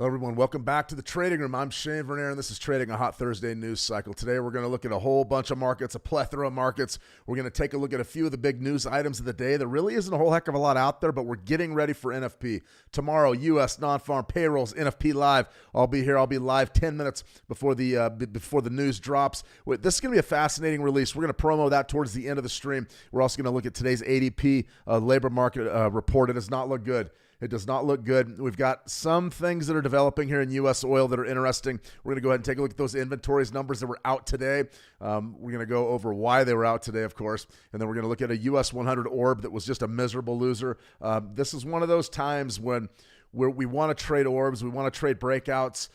Hello, everyone. Welcome back to the Trading Room. I'm Shane Vernier, and this is Trading a Hot Thursday News Cycle. Today, we're going to look at a whole bunch of markets, a plethora of markets. We're going to take a look at a few of the big news items of the day. There really isn't a whole heck of a lot out there, but we're getting ready for NFP. Tomorrow, U.S. non-farm payrolls, NFP live. I'll be here. I'll be live 10 minutes before the news drops. This is going to be a fascinating release. We're going to promo that towards the end of the stream. We're also going to look at today's ADP labor market report. It does not look good. It does not look good. We've got some things that are developing here in U.S. oil that are interesting. We're going to go ahead and take a look at those inventories numbers that were out today. We're going to go over why they were out today, of course. And then we're going to look at a U.S. 100 orb that was just a miserable loser. This is one of those times when we want to trade orbs. We want to trade breakouts.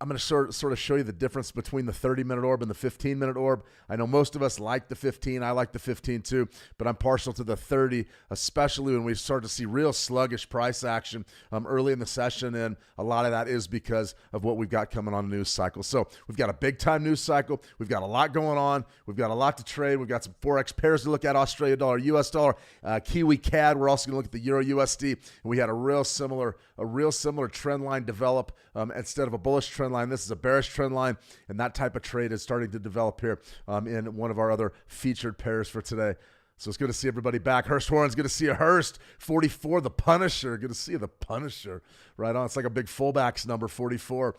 I'm going to sort of show you the difference between the 30-minute orb and the 15-minute orb. I know most of us like the 15. I like the 15 too, but I'm partial to the 30, especially when we start to see real sluggish price action early in the session, and a lot of that is because of what we've got coming on the news cycle. So we've got a big-time news cycle. We've got a lot going on. We've got a lot to trade. We've got some Forex pairs to look at, Australia dollar, U.S. dollar, Kiwi CAD. We're also going to look at the Euro USD, and we had a real similar trend line develop. Instead of a bullish trend line, this is a bearish trend line, and that type of trade is starting to develop here in one of our other featured pairs for today. So it's good to see everybody back. Hurst Warren's good to see you. Hurst, 44, the Punisher. Good to see you, the Punisher. Right on. It's like a big fullbacks number, 44.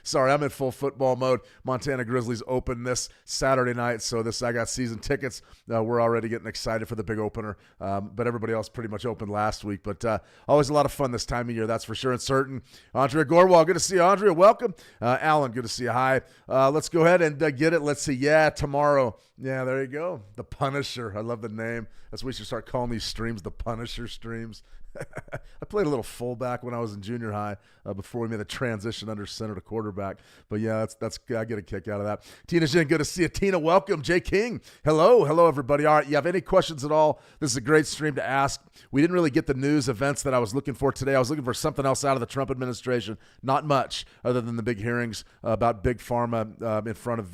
Sorry, I'm in full football mode. Montana Grizzlies open this Saturday night, so I got season tickets. We're already getting excited for the big opener, but everybody else pretty much opened last week. But always a lot of fun this time of year, that's for sure and certain. Andrea Gorwal, good to see you. Andrea, welcome. Alan, good to see you. Hi. Let's go ahead and get it. Let's see. Yeah, tomorrow. Yeah, there you go. The Punisher. I love the name. That's what we should start calling these streams, the Punisher streams. I played a little fullback when I was in junior high before we made the transition under center to quarterback. But yeah, that's I get a kick out of that. Tina Jin, good to see you. Tina, welcome. Jay King, hello everybody. All right, you have any questions at all? This is a great stream to ask. We didn't really get the news events that I was looking for today. I was looking for something else out of the Trump administration. Not much other than the big hearings about big pharma in front of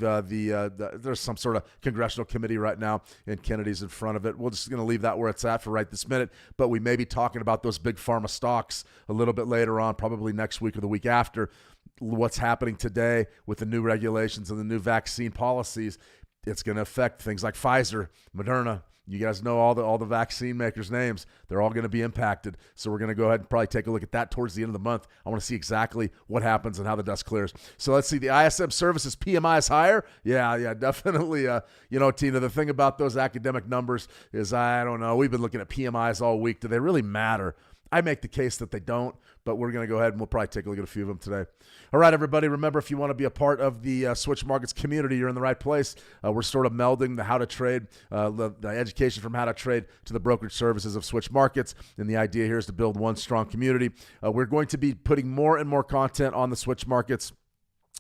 there's some sort of congressional committee right now, and Kennedy's in front of it. We're just going to leave that where it's at for right this minute. But we may be talking about those big pharma stocks a little bit later on, probably next week or the week after. What's happening today with the new regulations and the new vaccine policies, it's going to affect things like Pfizer, Moderna. You guys know all the vaccine makers' names. They're all going to be impacted. So we're going to go ahead and probably take a look at that towards the end of the month. I want to see exactly what happens and how the dust clears. So let's see. The ISM services PMI is higher. Yeah, definitely. Tina, the thing about those academic numbers is, I don't know. We've been looking at PMIs all week. Do they really matter? I make the case that they don't, but we're going to go ahead and we'll probably take a look at a few of them today. All right, everybody, remember, if you want to be a part of the Switch Markets community, you're in the right place. We're sort of melding the how to trade, the education from how to trade to the brokerage services of Switch Markets, and the idea here is to build one strong community. We're going to be putting more and more content on the Switch Markets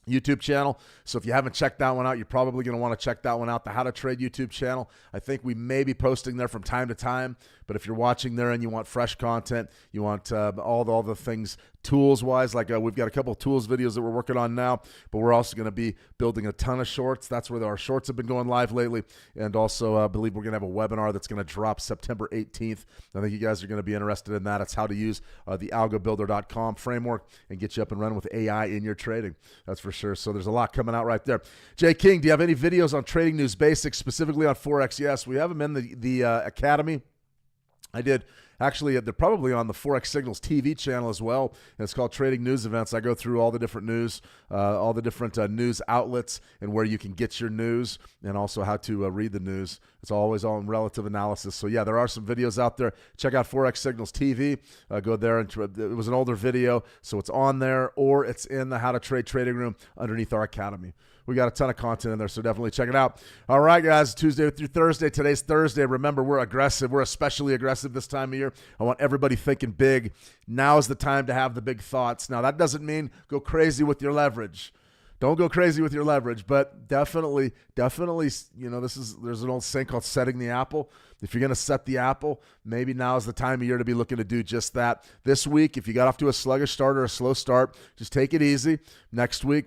YouTube channel. So if you haven't checked that one out, you're probably going to want to check that one out, the How to Trade YouTube channel. I think we may be posting there from time to time, but if you're watching there and you want fresh content, you want all the things tools-wise, like we've got a couple of tools videos that we're working on now, but we're also going to be building a ton of shorts. That's where our shorts have been going live lately, and also I believe we're going to have a webinar that's going to drop September 18th. I think you guys are going to be interested in that. It's how to use the algobuilder.com framework and get you up and running with AI in your trading. That's for sure. So there's a lot coming out right there. Jay King, do you have any videos on trading news basics, specifically on Forex? Yes, we have them in the Academy. I did. Actually, they're probably on the Forex Signals TV channel as well. And it's called Trading News Events. I go through all the different news, news outlets and where you can get your news, and also how to read the news. It's always on relative analysis. So, yeah, there are some videos out there. Check out Forex Signals TV. Go there. And it was an older video, so it's on there, or it's in the How to Trade trading room underneath our Academy. We got a ton of content in there, so definitely check it out. All right, guys, Tuesday through Thursday. Today's Thursday. Remember, we're aggressive. We're especially aggressive this time of year. I want everybody thinking big. Now's the time to have the big thoughts. Now, that doesn't mean go crazy with your leverage. Don't go crazy with your leverage, but definitely, there's an old saying called setting the apple. If you're going to set the apple, maybe now is the time of year to be looking to do just that. This week, if you got off to a sluggish start or a slow start, just take it easy. Next week,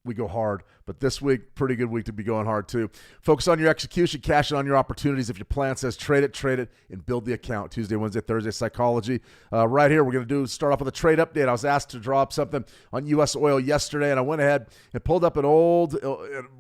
we go hard, but this week, pretty good week to be going hard too. Focus on your execution, cash in on your opportunities. If your plan says trade it, and build the account. Tuesday, Wednesday, Thursday, psychology. Right here, we're going to start off with a trade update. I was asked to draw up something on U.S. oil yesterday, and I went ahead and pulled up an old,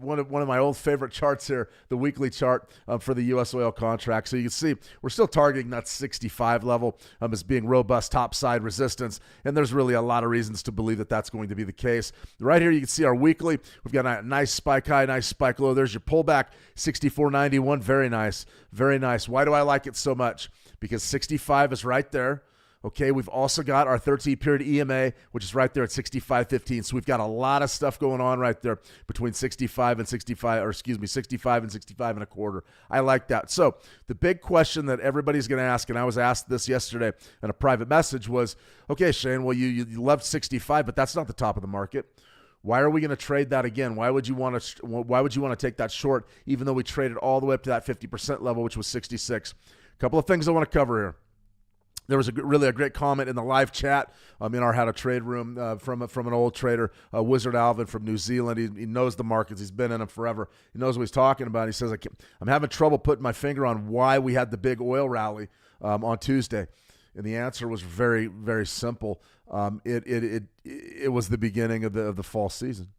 one of my old favorite charts here, the weekly chart for the U.S. oil contract. So you can see we're still targeting that 65 level as being robust topside resistance, and there's really a lot of reasons to believe that that's going to be the case. Right here, you can see our weekly. We've got a nice spike high, nice spike low. There's your pullback, 64.91. Very nice. Very nice. Why do I like it so much? Because 65 is right there. Okay, we've also got our 13-period EMA, which is right there at 65.15. So we've got a lot of stuff going on right there between 65 and 65 and a quarter. I like that. So the big question that everybody's going to ask, and I was asked this yesterday in a private message, was, okay, Shane, well, you loved 65, but that's not the top of the market. Why are we going to trade that again? Why would you want to take that short, even though we traded all the way up to that 50% level, which was 66? A couple of things I want to cover here. There was really a great comment in the live chat in our How to Trade room from an old trader, Wizard Alvin from New Zealand. He knows the markets. He's been in them forever. He knows what he's talking about. He says, I'm having trouble putting my finger on why we had the big oil rally on Tuesday. And the answer was very, very simple. It was the beginning of the fall season.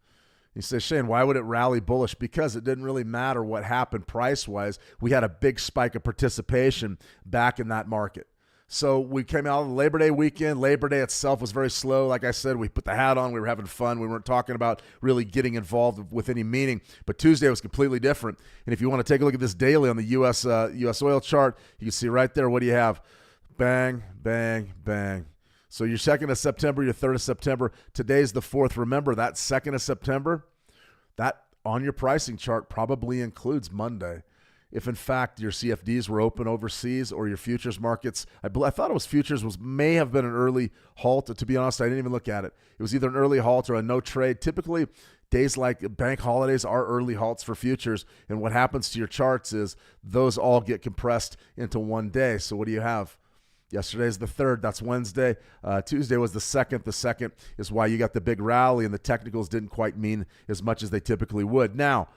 He says, Shane, why would it rally bullish? Because it didn't really matter what happened price-wise. We had a big spike of participation back in that market. So we came out of the Labor Day weekend. Labor Day itself was very slow. Like I said, we put the hat on. We were having fun. We weren't talking about really getting involved with any meaning. But Tuesday was completely different. And if you want to take a look at this daily on the U.S. oil chart, you can see right there, what do you have? Bang, bang, bang. So your 2nd of September, your 3rd of September. Today's the 4th. Remember, that 2nd of September, that on your pricing chart probably includes Monday. if in fact your CFDs were open overseas or your futures markets. I thought it was futures may have been an early halt. To be honest, I didn't even look at it. It was either an early halt or a no trade. Typically, days like bank holidays are early halts for futures. And what happens to your charts is those all get compressed into one day. So what do you have? Yesterday's the 3rd. That's Wednesday. Tuesday was the 2nd. The 2nd is why you got the big rally, and the technicals didn't quite mean as much as they typically would. Now,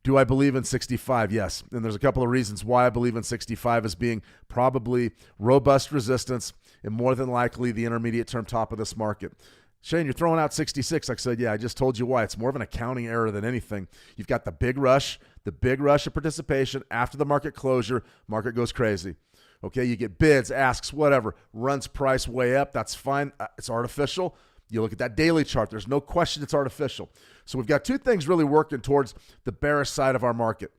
do I believe in 65? Yes. And there's a couple of reasons why I believe in 65 as being probably robust resistance and more than likely the intermediate term top of this market. Shane, you're throwing out 66. I said, yeah, I just told you why. It's more of an accounting error than anything. You've got the big rush of participation after the market closure. Market goes crazy. Okay, you get bids, asks, whatever, runs price way up. That's fine. It's artificial. You look at that daily chart. There's no question it's artificial. So we've got two things really working towards the bearish side of our market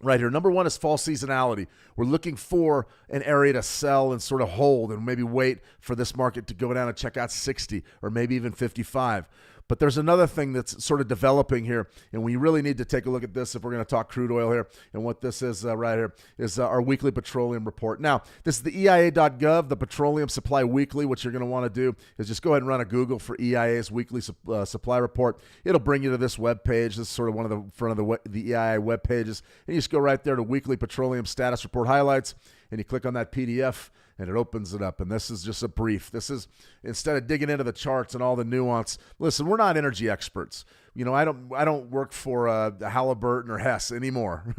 right here. Number one is false seasonality. We're looking for an area to sell and sort of hold and maybe wait for this market to go down and check out 60 or maybe even 55. But there's another thing that's sort of developing here, and we really need to take a look at this if we're going to talk crude oil here. And what this is right here is our weekly petroleum report. Now, this is the EIA.gov, the Petroleum Supply Weekly. What you're going to want to do is just go ahead and run a Google for EIA's weekly supply report. It'll bring you to this web page. This is sort of one of the front of the EIA web pages. And you just go right there to Weekly Petroleum Status Report Highlights, and you click on that PDF, and it opens it up. And this is just a brief. This is, instead of digging into the charts and all the nuance, listen, we're not energy experts. You know, I don't work for Halliburton or Hess anymore.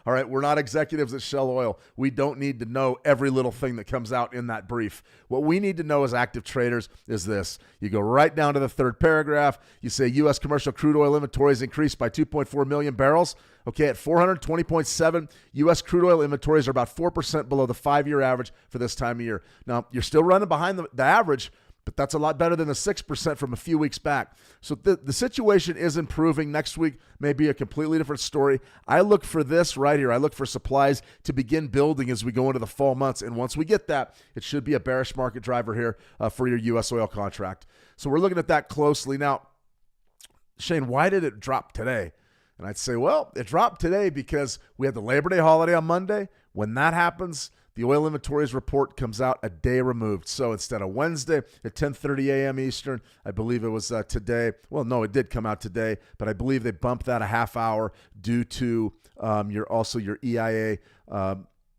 All right, we're not executives at Shell Oil. We don't need to know every little thing that comes out in that brief. What we need to know as active traders is this. You go right down to the third paragraph. You say U.S. commercial crude oil inventories increased by 2.4 million barrels. Okay, at 420.7, U.S. crude oil inventories are about 4% below the 5-year average for this time of year. Now, you're still running behind the average, but that's a lot better than the 6% from a few weeks back. So the situation is improving. Next week may be a completely different story. I look for this right here. I look for supplies to begin building as we go into the fall months. And once we get that, it should be a bearish market driver here for your U.S. oil contract. So we're looking at that closely. Now, Shane, why did it drop today? And I'd say, well, it dropped today because we had the Labor Day holiday on Monday. When that happens, the oil inventories report comes out a day removed. So instead of Wednesday at 10:30 a.m. Eastern, I believe it was today. Well, no, it did come out today, but I believe they bumped that a half hour due to your EIA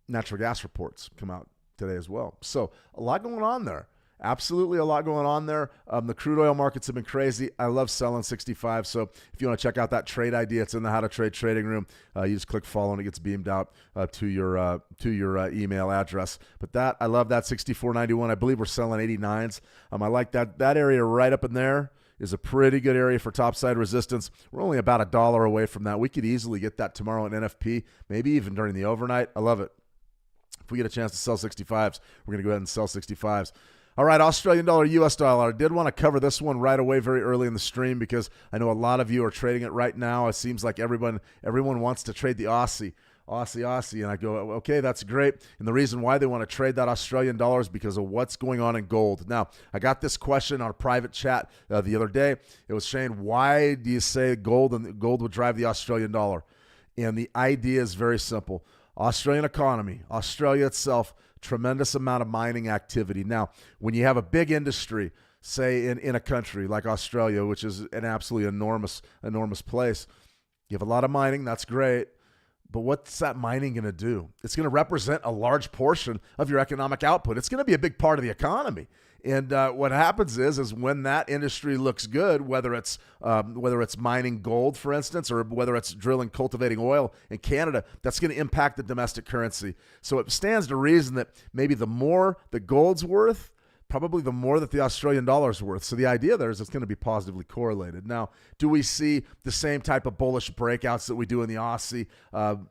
natural gas reports come out today as well. So a lot going on there. Absolutely a lot going on there. The crude oil markets have been crazy. I love selling 65. So if you want to check out that trade idea, it's in the How to Trade trading room. You just click follow and it gets beamed out to your email address. But I love that 64.91. I believe we're selling 89s. I like that area right up in there is a pretty good area for topside resistance. We're only about $1 away from that. We could easily get that tomorrow in NFP, maybe even during the overnight. I love it. If we get a chance to sell 65s, we're going to go ahead and sell 65s. All right, Australian dollar, U.S. dollar. I did want to cover this one right away very early in the stream because I know a lot of you are trading it right now. It seems like everyone wants to trade the Aussie. And I go, okay, that's great. And the reason why they want to trade that Australian dollar is because of what's going on in gold. Now, I got this question on a private chat the other day. It was, Shane, why do you say gold would drive the Australian dollar? And the idea is very simple. Australian economy, Australia itself, tremendous amount of mining activity. Now, when you have a big industry, say in a country like Australia, which is an absolutely enormous place, you have a lot of mining, that's great. But what's that mining going to do? It's going to represent a large portion of your economic output. It's going to be a big part of the economy. And what happens is when that industry looks good, whether it's mining gold, for instance, or whether it's drilling, cultivating oil in Canada, that's going to impact the domestic currency. So it stands to reason that maybe the more the gold's worth, probably the more that the Australian dollar is worth. So the idea there is it's going to be positively correlated. Now, do we see the same type of bullish breakouts that we do in the Aussie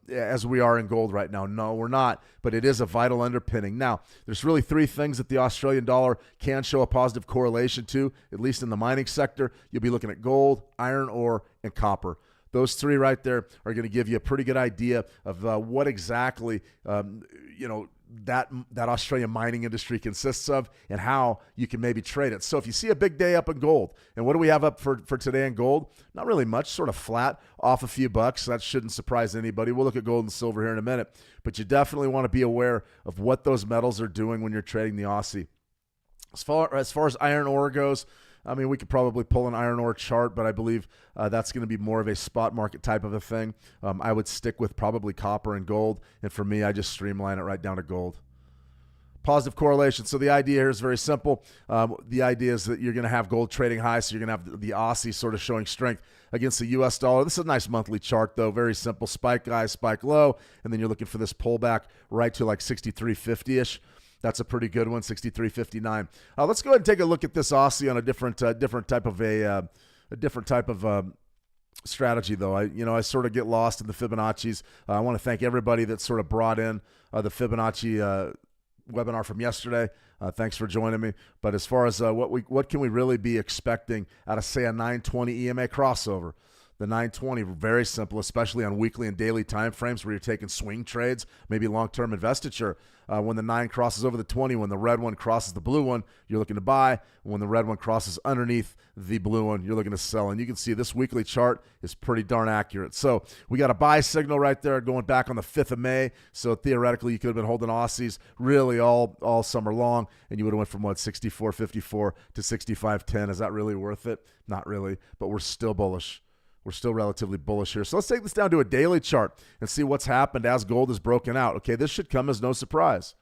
as we are in gold right now? No, we're not, but it is a vital underpinning. Now, there's really three things that the Australian dollar can show a positive correlation to, at least in the mining sector. You'll be looking at gold, iron ore, and copper. Those three right there are going to give you a pretty good idea of what exactly, that Australian mining industry consists of and how you can maybe trade it. So if you see a big day up in gold, and what do we have up for today in gold? Not really much, sort of flat, off a few bucks. That shouldn't surprise anybody. We'll look at gold and silver here in a minute, but you definitely want to be aware of what those metals are doing when you're trading the Aussie. As far as iron ore goes, I mean, we could probably pull an iron ore chart, but I believe that's going to be more of a spot market type of a thing. I would stick with probably copper and gold, and for me, I just streamline it right down to gold. Positive correlation. So the idea here is very simple. The idea is that you're going to have gold trading high, so you're going to have the Aussie sort of showing strength against the U.S. dollar. This is a nice monthly chart, though. Very simple. Spike high, spike low, and then you're looking for this pullback right to like 63.50-ish. That's a pretty good one, 63.59. Let's go ahead and take a look at this Aussie on a different type of strategy, though. I sort of get lost in the Fibonacci's. I want to thank everybody that sort of brought in the Fibonacci webinar from yesterday. Thanks for joining me. But as far as what can we really be expecting out of, say, a 920 EMA crossover? The 920, very simple, especially on weekly and daily time frames where you're taking swing trades, maybe long-term investiture. When the 9 crosses over the 20, when the red one crosses the blue one, you're looking to buy. When the red one crosses underneath the blue one, you're looking to sell. And you can see this weekly chart is pretty darn accurate. So we got a buy signal right there going back on the 5th of May. So theoretically, you could have been holding Aussies really all summer long, and you would have went from, 64.54 to 65.10. Is that really worth it? Not really, but we're still bullish. We're still relatively bullish here. So let's take this down to a daily chart and see what's happened as gold is broken out. Okay, this should come as no surprise.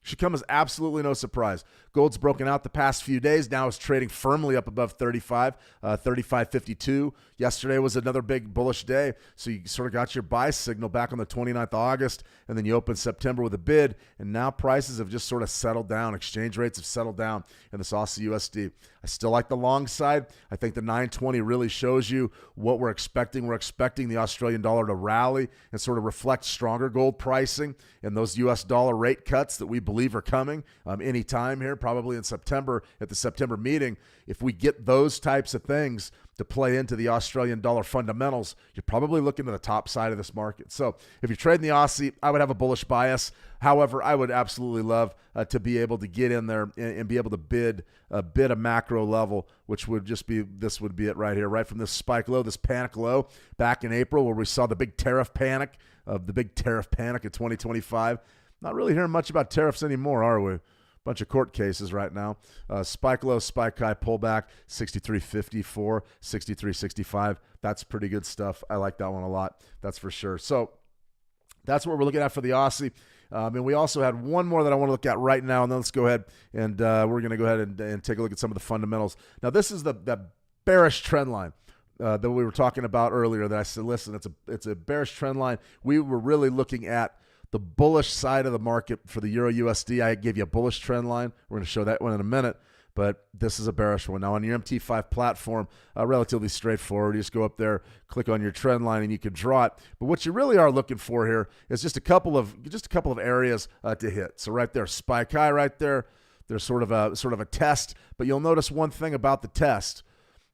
Should come as absolutely no surprise. Gold's broken out the past few days. Now it's trading firmly up above 35, 35.52. Yesterday was another big bullish day. So you sort of got your buy signal back on the 29th of August, and then you open September with a bid, and now prices have just sort of settled down. Exchange rates have settled down in this Aussie USD. I still like the long side. I think the 920 really shows you what we're expecting. We're expecting the Australian dollar to rally and sort of reflect stronger gold pricing and those US dollar rate cuts that we believe are coming anytime here, probably in September at the September meeting. If we get those types of things to play into the Australian dollar fundamentals, you're probably looking at the top side of this market. So if you're trading the Aussie, I would have a bullish bias. However, I would absolutely love to be able to get in there and be able to bid a macro level, which would just be, this would be it right here, right from this spike low, this panic low back in April where we saw the big tariff panic of 2025. Not really hearing much about tariffs anymore, are we? Bunch of court cases right now. Spike low, spike high, pullback, 63.54, 63.65. That's pretty good stuff. I like that one a lot. That's for sure. So that's what we're looking at for the Aussie. And we also had one more that I want to look at right now, and then let's go ahead and we're going to go ahead and take a look at some of the fundamentals. Now, this is the bearish trend line that we were talking about earlier that I said, listen, it's a bearish trend line. We were really looking at the bullish side of the market for the Euro USD. I gave you a bullish trend line. We're going to show that one in a minute, but this is a bearish one. Now on your MT5 platform, relatively straightforward. You just go up there, click on your trend line, and you can draw it. But what you really are looking for here is just a couple of areas to hit. So right there, spike high right there. There's sort of a test, but you'll notice one thing about the test.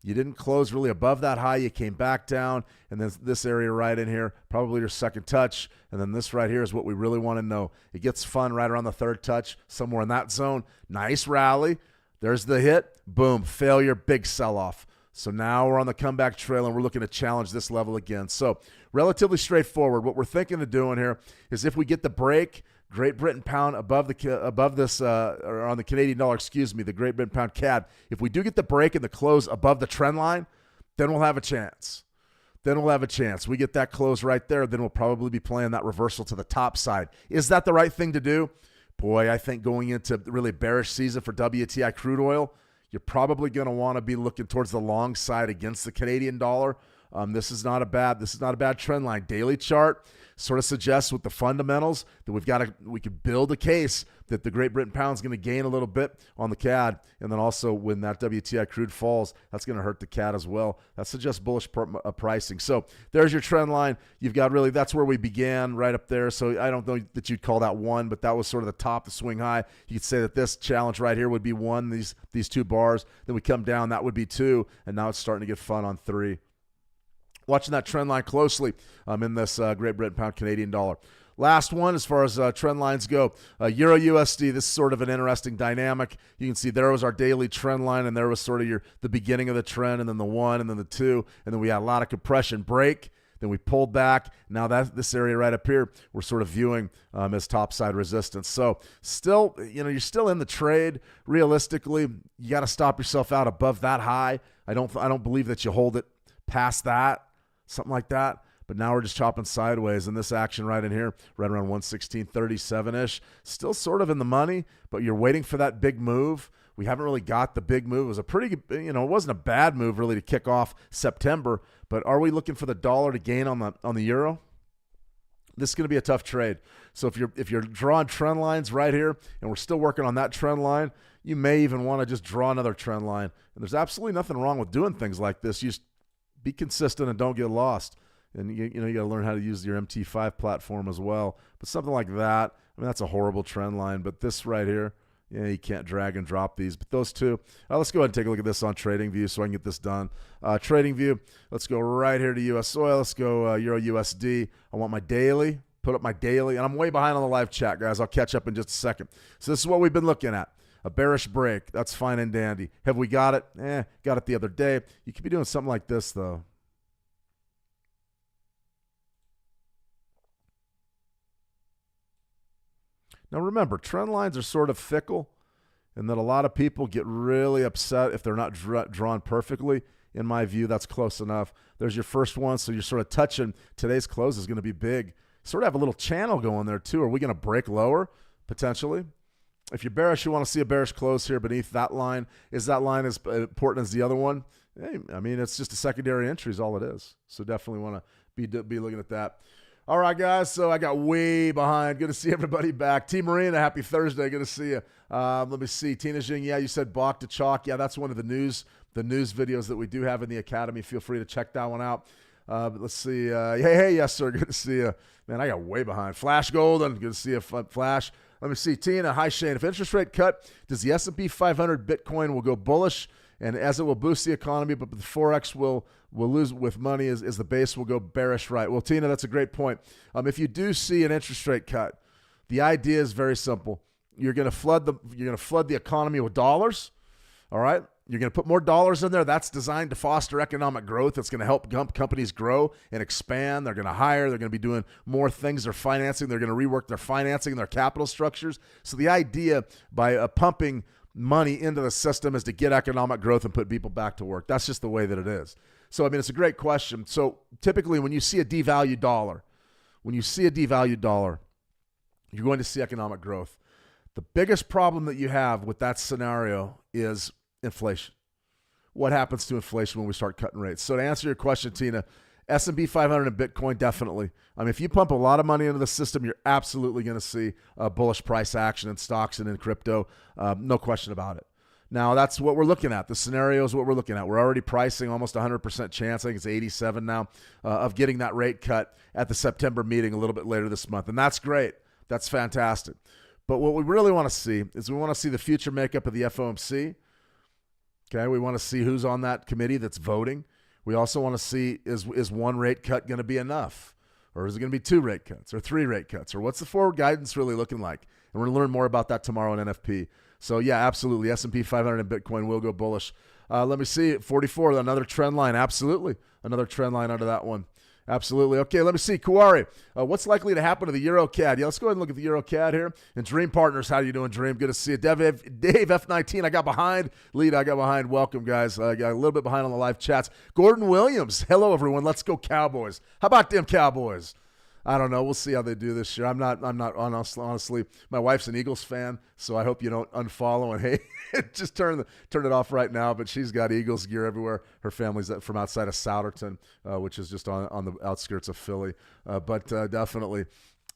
You didn't close really above that high. You came back down, and then this area right in here, probably your second touch, and then this right here is what we really want to know. It gets fun right around the third touch, somewhere in that zone. Nice rally. There's the hit. Boom. Failure. Big sell-off. So now we're on the comeback trail, and we're looking to challenge this level again. So relatively straightforward. What we're thinking of doing here is if we get the break, Great Britain pound above this or on the Canadian dollar, the Great Britain pound CAD. If we do get the break and the close above the trend line, then we'll have a chance. We get that close right there, then we'll probably be playing that reversal to the top side. Is that the right thing to do? Boy, I think going into really bearish season for WTI crude oil, you're probably going to want to be looking towards the long side against the Canadian dollar. This is not a bad trend line. Daily chart sort of suggests with the fundamentals that we could build a case that the Great Britain pound is going to gain a little bit on the CAD, and then also when that WTI crude falls, that's going to hurt the CAD as well. That suggests bullish pricing. So there's your trend line. You've got really, that's where we began, right up there. So I don't know that you'd call that one, but that was sort of the top, the swing high. You could say that this challenge right here would be one, these two bars. Then we come down, that would be two, and now it's starting to get fun on three. Watching that trend line closely in this Great Britain pound Canadian dollar. Last one, as far as trend lines go, Euro USD. This is sort of an interesting dynamic. You can see there was our daily trend line, and there was sort of the beginning of the trend, and then the 1, and then the 2, and then we had a lot of compression break. Then we pulled back. Now this area right up here, we're sort of viewing as topside resistance. So still, you're still in the trade. Realistically, you got to stop yourself out above that high. I don't believe that you hold it past that, something like that. But now we're just chopping sideways, and this action right in here, right around 116.37-ish, still sort of in the money, but you're waiting for that big move. We haven't really got the big move. It was a pretty, it wasn't a bad move really to kick off September, but are we looking for the dollar to gain on the euro? This is going to be a tough trade. So if you're drawing trend lines right here, and we're still working on that trend line, you may even want to just draw another trend line. And there's absolutely nothing wrong with doing things like this. You just be consistent and don't get lost. And you got to learn how to use your MT5 platform as well. But something like that, that's a horrible trend line. But this right here, you can't drag and drop these. But those two, let's go ahead and take a look at this on TradingView so I can get this done. TradingView, let's go right here to US oil. Let's go Euro USD. I want my daily, put up my daily. And I'm way behind on the live chat, guys. I'll catch up in just a second. So this is what we've been looking at. A bearish break. That's fine and dandy. Have we got it? Got it the other day. You could be doing something like this, though. Now remember, trend lines are sort of fickle, and that a lot of people get really upset if they're not drawn perfectly. In my view, that's close enough. There's your first one, so you're sort of touching. Today's close is going to be big. Sort of have a little channel going there too. Are we going to break lower, potentially? If you're bearish, you want to see a bearish close here beneath that line. Is that line as important as the other one? Hey, it's just a secondary entry is all it is. So definitely want to be looking at that. All right, guys, so I got way behind. Good to see everybody back. T. Marina, happy Thursday. Good to see you. Let me see. Tina Jing, you said Bach to chalk. Yeah, that's one of the news videos that we do have in the Academy. Feel free to check that one out. Let's see. Hey, yes, sir. Good to see you. Man, I got way behind. Flash Golden, good to see you, Flash. Let me see. Tina, hi, Shane. If interest rate cut, does the S&P 500 Bitcoin will go bullish, and as it will boost the economy, but the Forex will lose with money as the base will go bearish, right? Well, Tina, that's a great point. If you do see an interest rate cut, the idea is very simple. You're going to flood the economy with dollars, all right? You're going to put more dollars in there. That's designed to foster economic growth. It's going to help companies grow and expand. They're going to hire. They're going to be doing more things. They're financing. They're going to rework their financing and their capital structures. So the idea by pumping money into the system is to get economic growth and put people back to work. That's just the way that it is. So, it's a great question. So typically when you see a devalued dollar, you're going to see economic growth. The biggest problem that you have with that scenario is inflation. What happens to inflation when we start cutting rates? So to answer your question, Tina, S&P 500 and Bitcoin, definitely. If you pump a lot of money into the system, you're absolutely going to see a bullish price action in stocks and in crypto. No question about it. Now, that's what we're looking at. The scenario is what we're looking at. We're already pricing almost 100% chance, I think it's 87 now, of getting that rate cut at the September meeting a little bit later this month. And that's great. That's fantastic. But what we really want to see is we want to see the future makeup of the FOMC. Okay, we want to see who's on that committee that's voting. We also want to see, is one rate cut going to be enough? Or is it going to be 2 rate cuts or 3 rate cuts? Or what's the forward guidance really looking like? And we're going to learn more about that tomorrow in NFP. So, yeah, absolutely. S&P 500 and Bitcoin will go bullish. Let me see. 44, another trend line. Absolutely. Another trend line under that one. Absolutely. Okay, let me see. Kuwari, what's likely to happen to the Euro CAD? Yeah, let's go ahead and look at the Euro CAD here. And Dream Partners, how you doing, Dream? Good to see you. Dave F19, I got behind. Lead, I got behind. Welcome, guys. I got a little bit behind on the live chats. Gordon Williams, hello, everyone. Let's go Cowboys. How about them Cowboys? I don't know. We'll see how they do this year. I'm not honestly. My wife's an Eagles fan, so I hope you don't unfollow and hey, just turn it off right now. But she's got Eagles gear everywhere. Her family's from outside of Souderton, which is just on the outskirts of Philly. But definitely,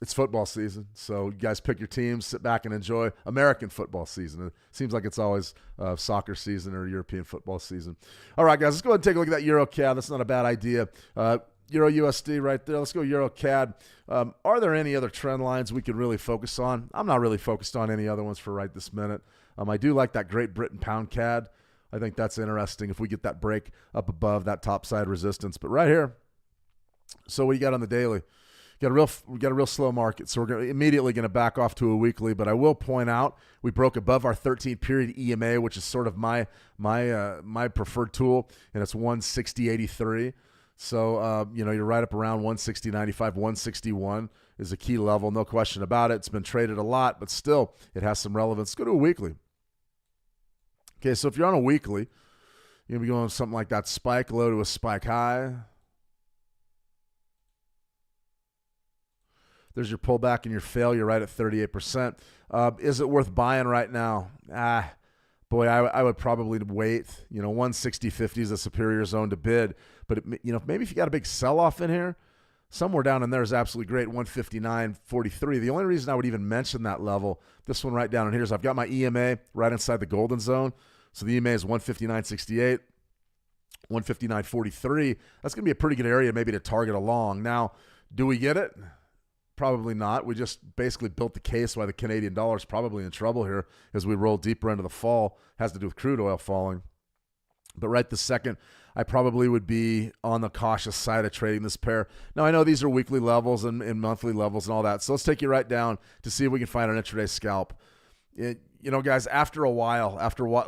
it's football season. So you guys pick your teams, sit back and enjoy American football season. It seems like it's always soccer season or European football season. All right, guys, let's go ahead and take a look at that Euro CAD. That's not a bad idea. Euro USD right there. Let's go Euro CAD. Are there any other trend lines we could really focus on? I'm not really focused on any other ones for right this minute. I do like that Great Britain pound CAD. I think that's interesting if we get that break up above that top side resistance. But right here, so what you got on the daily? we got a real slow market, so we're immediately going to back off to a weekly. But I will point out we broke above our 13-period EMA, which is sort of my preferred tool, and it's 160.83. So you're right up around 160.95, 161 is a key level, no question about it. It's been traded a lot, but still it has some relevance. Let's go to a weekly. Okay, so if you're on a weekly, you're going to be going something like that spike low to a spike high. There's your pullback and your failure right at 38%. Is it worth buying right now? Boy, I would probably wait. 160.50 is a superior zone to bid. But, maybe if you got a big sell-off in here, somewhere down in there is absolutely great, 159.43. The only reason I would even mention that level, this one right down in here, is I've got my EMA right inside the golden zone. So the EMA is 159.68, 159.43. That's going to be a pretty good area maybe to target along. Now, do we get it? Probably not. We just basically built the case why the Canadian dollar is probably in trouble here as we roll deeper into the fall. Has to do with crude oil falling. But right this second, I probably would be on the cautious side of trading this pair. Now, I know these are weekly levels and monthly levels and all that. So let's take you right down to see if we can find an intraday scalp. Guys, after a while,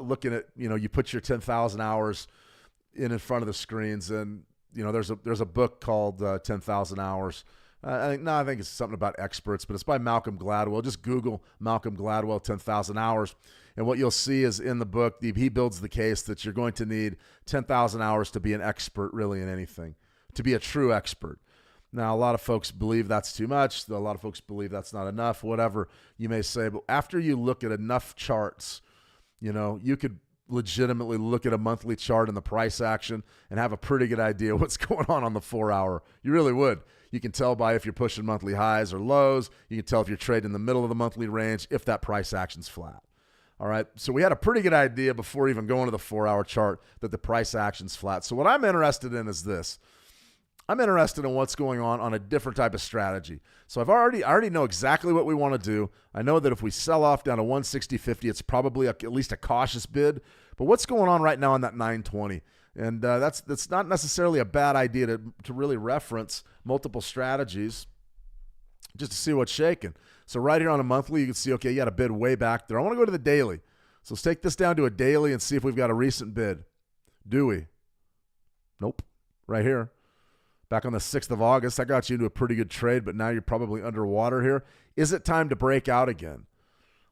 looking at, you put your 10,000 hours in front of the screens, and, there's a book called 10,000 Hours. I think it's something about experts, but it's by Malcolm Gladwell. Just Google Malcolm Gladwell 10,000 hours. And what you'll see is in the book, he builds the case that you're going to need 10,000 hours to be an expert really in anything, to be a true expert. Now, a lot of folks believe that's too much. A lot of folks believe that's not enough, whatever you may say. But after you look at enough charts, you could legitimately look at a monthly chart and the price action and have a pretty good idea what's going on the 4-hour. You really would. You can tell by if you're pushing monthly highs or lows. You can tell if you're trading in the middle of the monthly range, if that price action's flat. All right, so we had a pretty good idea before even going to the 4-hour chart that the price action's flat. So what I'm interested in is this. I'm interested in what's going on a different type of strategy. So I already know exactly what we want to do. I know that if we sell off down to 160.50, it's probably at least a cautious bid. But what's going on right now on that 920? And that's not necessarily a bad idea to really reference multiple strategies just to see what's shaking. So right here on a monthly, you can see, okay, you got a bid way back there. I want to go to the daily. So let's take this down to a daily and see if we've got a recent bid. Do we? Nope. Right here. Back on the 6th of August, I got you into a pretty good trade, but now you're probably underwater here. Is it time to break out again?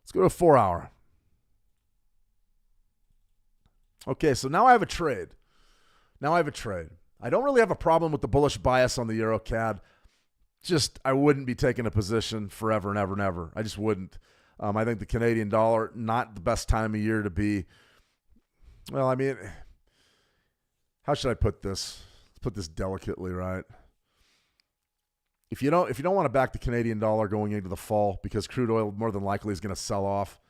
Let's go to a 4-hour. Okay, so now I have a trade. I don't really have a problem with the bullish bias on the Euro CAD. Just I wouldn't be taking a position forever and ever and ever. I just wouldn't. I think the Canadian dollar, not the best time of year to be. Well, I mean, how should I put this? Let's put this delicately, right? If you don't want to back the Canadian dollar going into the fall because crude oil more than likely is going to sell off,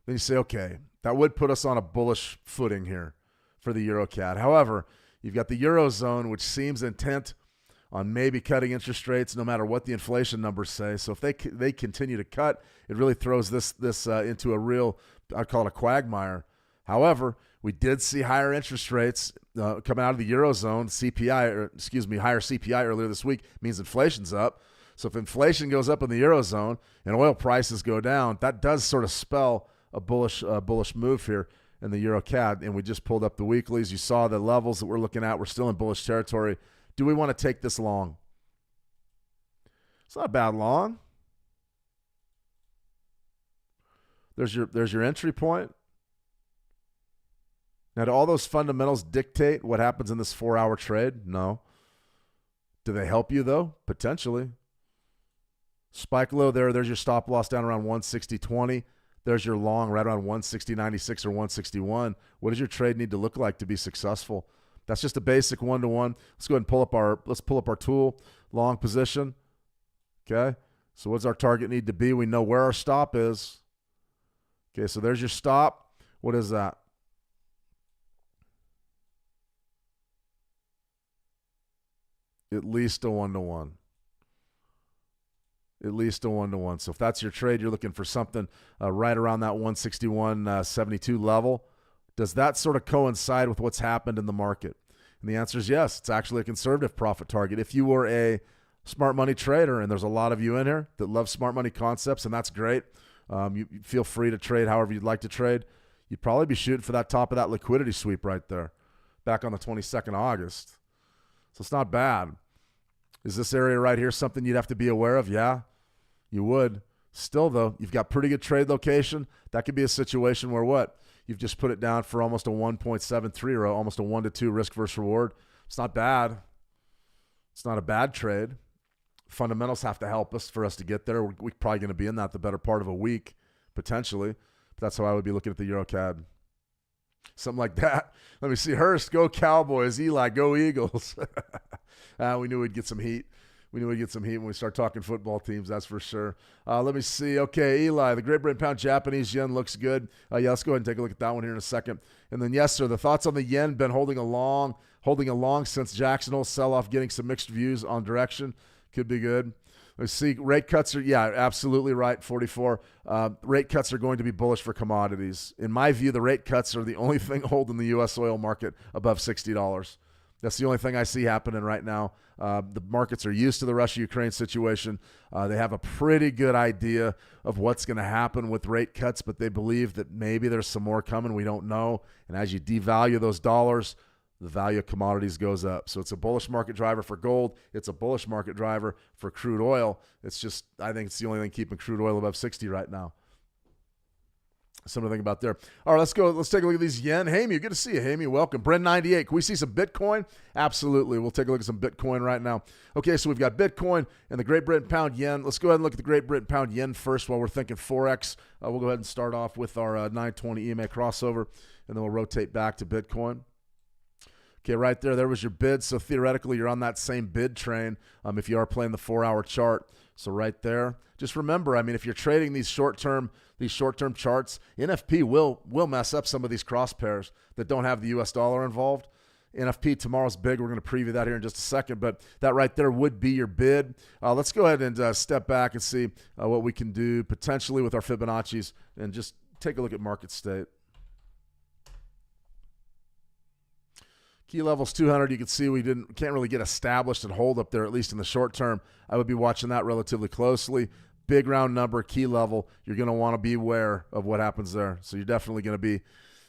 then you say, okay, that would put us on a bullish footing here for the Euro CAD. However, you've got the Eurozone, which seems intent on maybe cutting interest rates no matter what the inflation numbers say. So if they continue to cut, it really throws this into a real, I'd call it a quagmire. However, we did see higher interest rates coming out of the Eurozone, higher CPI earlier this week means inflation's up. So if inflation goes up in the Eurozone and oil prices go down, that does sort of spell a bullish move here in the Euro CAD. And we just pulled up the weeklies. You saw the levels that we're looking at. We're still in bullish territory. Do we want to take this long? It's not a bad long. There's your entry point. Now, do all those fundamentals dictate what happens in this 4-hour trade? No. Do they help you, though? Potentially. Spike low there. There's your stop loss down around 160.20. There's your long right around 160.96 or 161. What does your trade need to look like to be successful? That's just a basic one-to-one. Let's go ahead and pull up our tool, long position. Okay. So what's our target need to be? We know where our stop is. Okay, so there's your stop. What is that? At least a one-to-one. At least a one-to-one. So if that's your trade, you're looking for something right around that 161.72 level. Does that sort of coincide with what's happened in the market? And the answer is yes. It's actually a conservative profit target. If you were a smart money trader, and there's a lot of you in here that love smart money concepts, and that's great. You feel free to trade however you'd like to trade. You'd probably be shooting for that top of that liquidity sweep right there back on the 22nd of August. So it's not bad. Is this area right here something you'd have to be aware of? Yeah, you would. Still, though, you've got pretty good trade location. That could be a situation where what? You've just put it down for almost a 1.73 or almost a 1 to 2 risk versus reward. It's not bad. It's not a bad trade. Fundamentals have to help us for us to get there. We're probably going to be in that the better part of a week, potentially. But that's how I would be looking at the EuroCAD. Something like that. Let me see. Hurst, go Cowboys. Eli, go Eagles. We knew we'd get some heat. We knew we'd get some heat when we start talking football teams, that's for sure. Let me see. Okay, Eli, the Great Britain Pound Japanese yen looks good. Yeah, let's go ahead and take a look at that one here in a second. And then, yes, sir, the thoughts on the yen been holding along since Jackson Hole sell-off, getting some mixed views on direction. Could be good. Let's see. Rate cuts are, yeah, absolutely right, 44. Rate cuts are going to be bullish for commodities. In my view, the rate cuts are the only thing holding the U.S. oil market above $60. That's the only thing I see happening right now. The markets are used to the Russia-Ukraine situation. They have a pretty good idea of what's going to happen with rate cuts, but they believe that maybe there's some more coming. We don't know. And as you devalue those dollars, the value of commodities goes up. So it's a bullish market driver for gold. It's a bullish market driver for crude oil. It's just, I think it's the only thing keeping crude oil above 60 right now. Something to think about there. All right, let's go. Let's take a look at these yen. Hamey, good to see you, Hamey. Welcome. Bren98, can we see some Bitcoin? Absolutely. We'll take a look at some Bitcoin right now. Okay, so we've got Bitcoin and the Great Britain Pound Yen. Let's go ahead and look at the Great Britain Pound Yen first while we're thinking Forex. We'll go ahead and start off with our 920 EMA crossover, and then we'll rotate back to Bitcoin. Okay, right there was your bid. So theoretically, you're on that same bid train if you are playing the 4-hour chart. So right there, just remember, I mean, if you're trading these short-term charts, NFP will mess up some of these cross pairs that don't have the U.S. dollar involved. NFP tomorrow's big. We're going to preview that here in just a second, but that right there would be your bid. Let's go ahead and step back and see what we can do potentially with our Fibonacci's and just take a look at market state. Key levels 200, you can see we can't really get established and hold up there, at least in the short term. I would be watching that relatively closely. Big round number, key level. You're going to want to be aware of what happens there. So you're definitely going to be,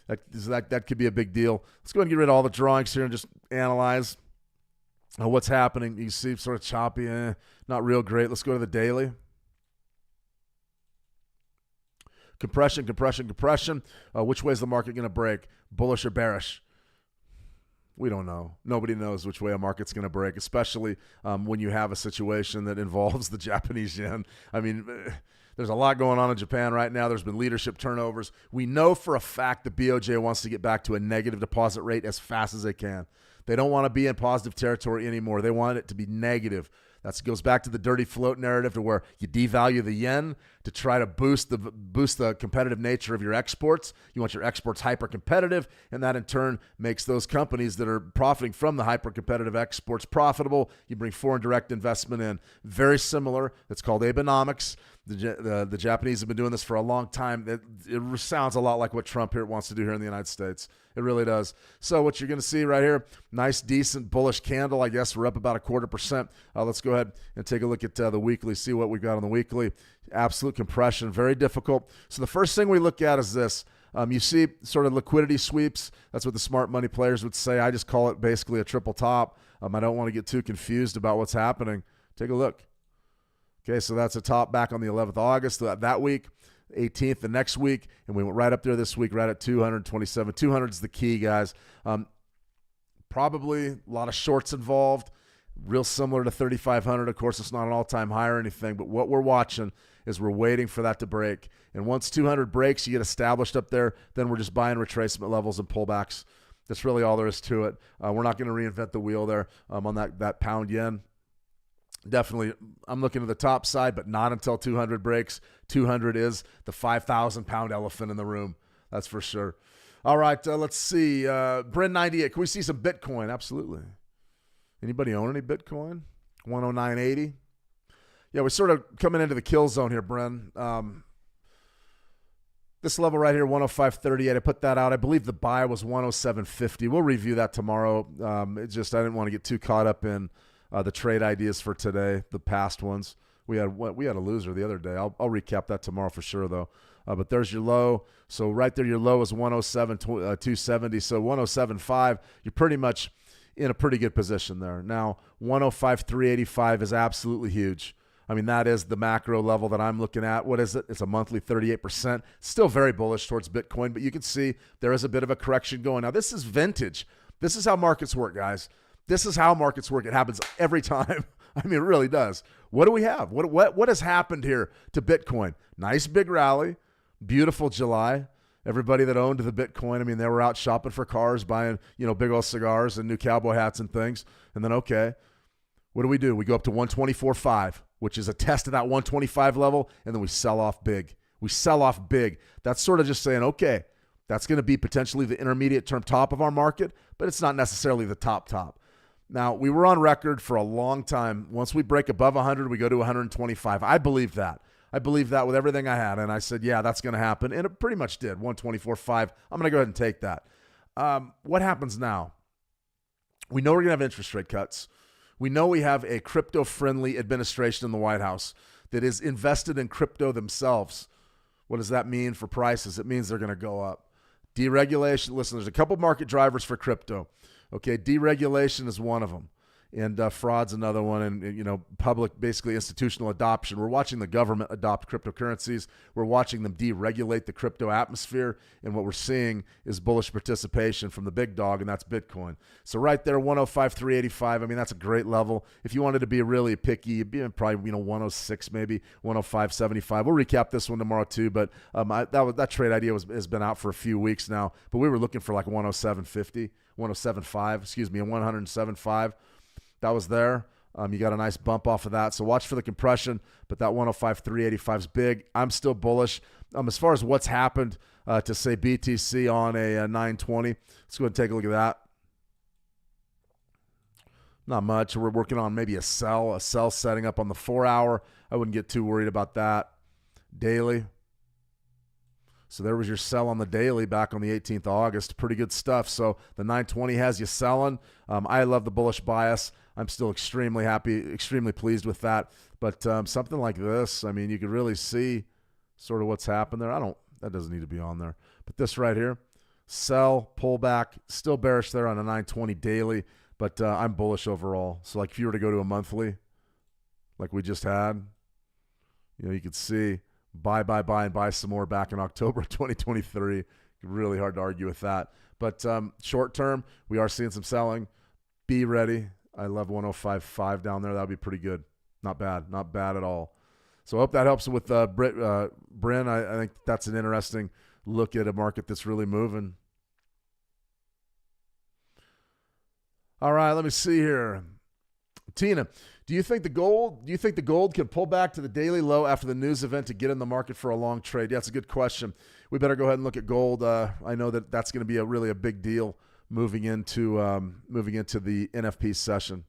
that could be a big deal. Let's go ahead and get rid of all the drawings here and just analyze what's happening. You see sort of choppy, not real great. Let's go to the daily. Compression. Which way is the market going to break? Bullish or bearish? We don't know. Nobody knows which way a market's going to break, especially when you have a situation that involves the Japanese yen. I mean, there's a lot going on in Japan right now. There's been leadership turnovers. We know for a fact that BOJ wants to get back to a negative deposit rate as fast as they can. They don't want to be in positive territory anymore. They want it to be negative. That goes back to the dirty float narrative to where you devalue the yen to try to boost the competitive nature of your exports. You want your exports hyper competitive, and that in turn makes those companies that are profiting from the hyper competitive exports profitable. You bring foreign direct investment in. Very similar. It's called Abenomics. The Japanese have been doing this for a long time. It sounds a lot like what Trump here wants to do here in the United States. It really does. So what you're going to see right here, nice, decent, bullish candle. I guess we're up about 0.25%. Let's go ahead and take a look at the weekly, see what we've got on the weekly. Absolute compression, very difficult. So the first thing we look at is this. You see sort of liquidity sweeps. That's what the smart money players would say. I just call it basically a triple top. I don't want to get too confused about what's happening. Take a look. Okay, so that's a top back on the 11th of August that week, 18th the next week, and we went right up there this week, right at 227. 200 is the key, guys. Probably a lot of shorts involved, real similar to 3,500. Of course, it's not an all-time high or anything, but what we're watching is we're waiting for that to break. And once 200 breaks, you get established up there, then we're just buying retracement levels and pullbacks. That's really all there is to it. We're not going to reinvent the wheel there on that pound yen. Definitely, I'm looking at the top side, but not until 200 breaks. 200 is the 5,000-pound elephant in the room. That's for sure. All right, let's see. Bren98, can we see some Bitcoin? Absolutely. Anybody own any Bitcoin? 109.80. Yeah, we're sort of coming into the kill zone here, Bren. This level right here, 105.38. I put that out. I believe the buy was 107.50. We'll review that tomorrow. I didn't want to get too caught up in the trade ideas for today, the past ones. We had a loser the other day. I'll recap that tomorrow for sure, though. But there's your low. So right there, your low is 107.270. So 107.5, you're pretty much in a pretty good position there. Now, 105.385 is absolutely huge. I mean, that is the macro level that I'm looking at. What is it? It's a monthly 38%. Still very bullish towards Bitcoin, but you can see there is a bit of a correction going. Now, this is vintage. This is how markets work, guys. This is how markets work. It happens every time. I mean, it really does. What do we have? What has happened here to Bitcoin? Nice big rally. Beautiful July. Everybody that owned the Bitcoin, I mean, they were out shopping for cars, buying, big old cigars and new cowboy hats and things. And then, okay, what do? We go up to 124.5, which is a test of that 125 level, and then we sell off big. We sell off big. That's sort of just saying, okay, that's going to be potentially the intermediate term top of our market, but it's not necessarily the top. Now, we were on record for a long time. Once we break above 100, we go to 125. I believe that. I believe that with everything I had, and I said, yeah, that's going to happen, and it pretty much did, 124.5. I'm going to go ahead and take that. What happens now? We know we're going to have interest rate cuts. We know we have a crypto-friendly administration in the White House that is invested in crypto themselves. What does that mean for prices? It means they're going to go up. Deregulation. Listen, there's a couple market drivers for crypto. Okay, deregulation is one of them, and fraud's another one, and public, basically institutional adoption. We're watching the government adopt cryptocurrencies. We're watching them deregulate the crypto atmosphere, and what we're seeing is bullish participation from the big dog, and that's Bitcoin. So right there, 105.385. I mean, that's a great level. If you wanted to be really picky, you'd be in probably 106, maybe 105.75. We'll recap this one tomorrow too, but that trade idea has been out for a few weeks now. But we were looking for like 107.50. 107.5, and 107.5. That was there. You got a nice bump off of that. So watch for the compression, but that 105.385 is big. I'm still bullish. As far as what's happened to, say, BTC on a 920, let's go ahead and take a look at that. Not much. We're working on maybe a sell setting up on the 4-hour. I wouldn't get too worried about that. Daily. So there was your sell on the daily back on the 18th of August. Pretty good stuff. So the 920 has you selling. I love the bullish bias. I'm still extremely happy, extremely pleased with that. But something like this, I mean, you could really see sort of what's happened there. That doesn't need to be on there. But this right here, sell, pullback, still bearish there on a 920 daily. But I'm bullish overall. So like if you were to go to a monthly, like we just had, you could see buy, and buy some more back in October 2023. Really hard to argue with that. But short term, we are seeing some selling. Be ready. I love 105.5 down there. That would be pretty good. Not bad at all. So I hope that helps with Bryn. I think that's an interesting look at a market that's really moving. All right, let me see here. Tina, do you think the gold can pull back to the daily low after the news event to get in the market for a long trade? Yeah, that's a good question. We better go ahead and look at gold. I know that's going to be really a big deal moving into the NFP session.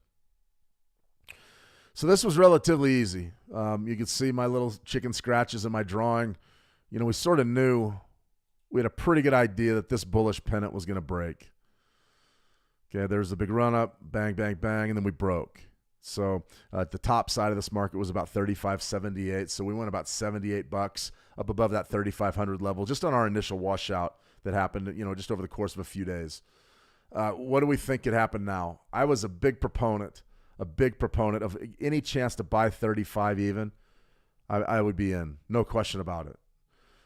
So this was relatively easy. You could see my little chicken scratches in my drawing. We sort of knew, we had a pretty good idea that this bullish pennant was going to break. Okay, there's a big run up, bang, bang, bang, and then we broke. So at the top side of this market was about 35.78. So we went about $78 up above that 3,500 level just on our initial washout that happened, just over the course of a few days. What do we think could happen now? I was a big proponent of any chance to buy 35 even. I would be in, no question about it.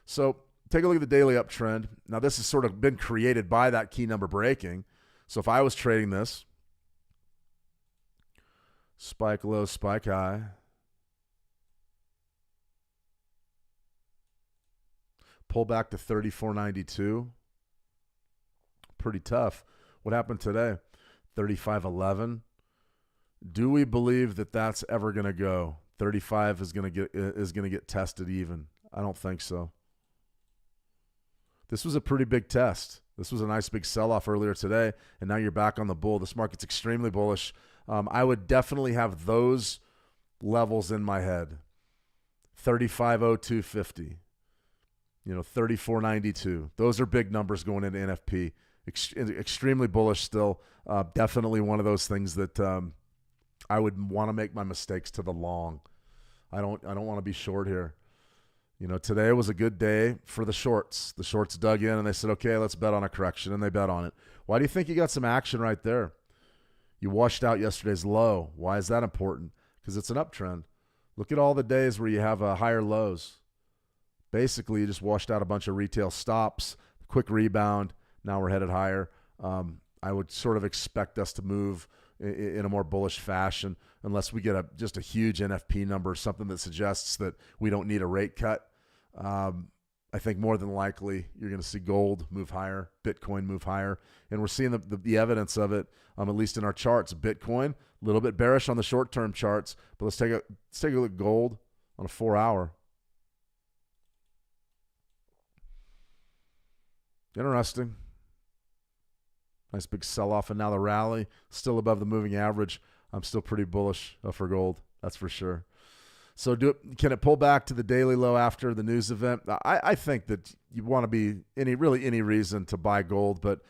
So take a look at the daily uptrend. Now this has sort of been created by that key number breaking. So if I was trading this, spike low, spike high, pull back to 34.92, pretty tough. What happened today? 35.11. Do we believe that that's ever going to go? 35 is going to get tested even. I don't think so. This was a pretty big test. This was a nice big sell-off earlier today, and now you're back on the bull. This market's extremely bullish. I would definitely have those levels in my head. 35.0250, 34.92. Those are big numbers going into NFP. Extremely bullish still. Definitely one of those things that I would want to make my mistakes to the long. I don't want to be short here. You know, today was a good day for the shorts. The shorts dug in and they said, okay, let's bet on a correction, and they bet on it. Why do you think you got some action right there? You washed out yesterday's low. Why is that important? Because it's an uptrend. Look at all the days where you have higher lows. Basically, you just washed out a bunch of retail stops, quick rebound. Now we're headed higher. I would sort of expect us to move in a more bullish fashion unless we get just a huge NFP number, something that suggests that we don't need a rate cut. I think more than likely you're going to see gold move higher, Bitcoin move higher, and we're seeing the evidence of it, at least in our charts. Bitcoin, a little bit bearish on the short-term charts, but let's take a look at gold on a 4-hour. Interesting. Nice big sell-off, and now the rally still above the moving average. I'm still pretty bullish for gold, that's for sure. So can it pull back to the daily low after the news event? I think that you want to be any reason to buy gold, but